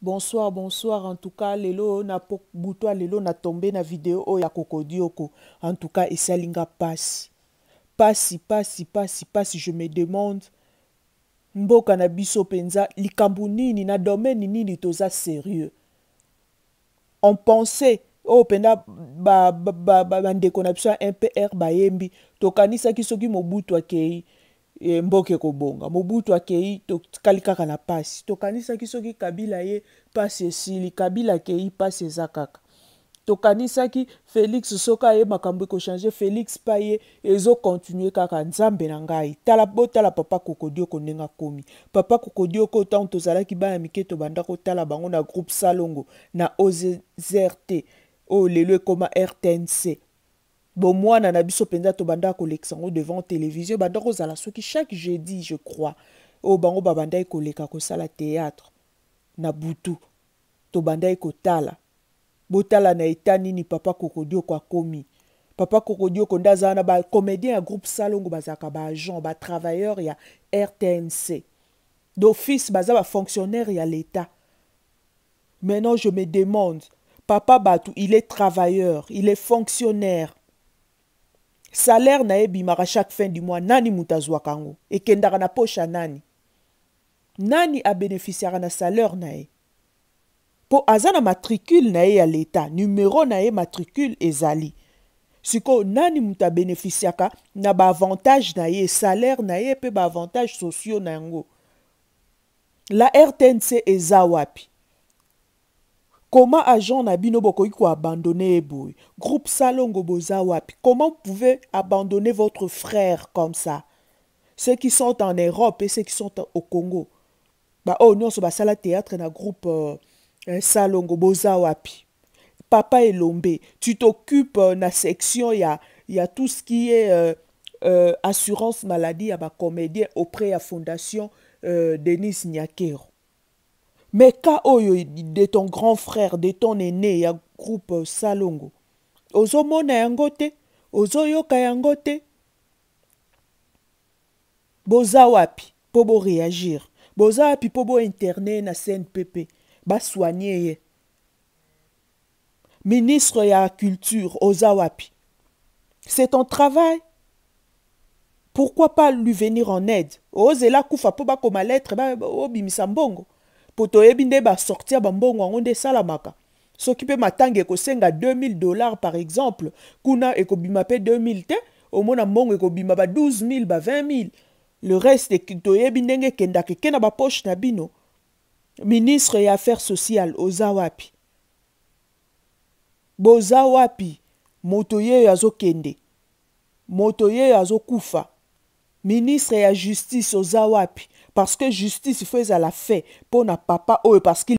Bonsoir, bonsoir. En tout cas, lelo na butwa lelo na tombé na vidéo o ya Kokodioko. En tout cas, esalinga pasi. Pasi. Je me demande, mboka na biso penza, likambu nini na domaine nini toza sérieux. On pensait, oh penda bandeko na biso MPR bayembi, tokanisa kisoki Mobutu akei. Mboke kobonga Mobutu akei tokali kaka na pasi tokanisaki soki Kabila ye pasi esili Kabila akei pasi eza kaka tokanisaki Félix soka ye makambo ekochange Félix pa ye ezokontinue kaka nzambe na ngai botala papa Kokodioko ndenge akomi papa Kokodioko ntango tozalaki bana mike tobanda kotala bango na groupe Salongo na OZRT oyo lelo ekoma RTNC. Bon, moi, na biso penza to banda kolekisa ngo devant télévision, banda kozala soki chaque jeudi, je crois. O bango babanda koleka kosala théâtre na butu. To banda kotala. Botala na eta nini papa Kokodioko akomi. Papa Kokodioko ndaza na ba comédien ya groupe Salongo bazaka ba agent, ba travailleur ya RTNC. D'office baza ba fonctionnaire ya l'État. Maintenant, je me demande, papa Batou, il est travailleur, il est fonctionnaire. Salaire na bimaka chaque fin du mois nani mutazwa kango ekendaka na poche nani a bénéficiara na salaire na po azana matricule na ya l'état numéro na matricule ezali siko nani muta bénéficiaka na ba avantage na salaire na pe ba avantage sociaux na yango. La RTNC eza wapi? Comment agent na bino bokoki ko abandonner boy? Groupe Salongo boza wapi? Comment vous pouvez abandonner votre frère comme ça? Ceux qui sont en Europe et ceux qui sont au Congo. Bah oh non, so basala théâtre na groupe Salongo boza wapi? Papa Elombe, tu t'occupes na section y a tout ce qui est assurance maladie à ba comédien auprès de la fondation Denis Nyakero. Mais cas de ton grand frère, de ton aîné, il y a groupe Salongo. Ozo mona yangote, ozo yoka yangote. Boza wapi, pobo réagir. Boza wapi, pobo internet na CNPP. Ba soigner ye. Ministre ya culture, oza wapi. C'est ton travail. Pourquoi pas lui venir en aide? Oze la kufa poba koma lettre, ba obimisa mbongo. Poto ebinde ba sortir bambongo ngonde salamaka. Soki pe matange ko senga $2000 par exemple, kuna ekobima pe 2000 te, omona mbongo ekobima ba 12000 ba 20000. Le reste to ebindenge kenda ke na ba poche na bino. Ministre ya affaires sociales oza wapi. Boza wapi. Moto ye azokende. Moto ye azokufa. Ministre ya justice oza wapi. Parce que justice il faut la fait pour na papa parce qu'il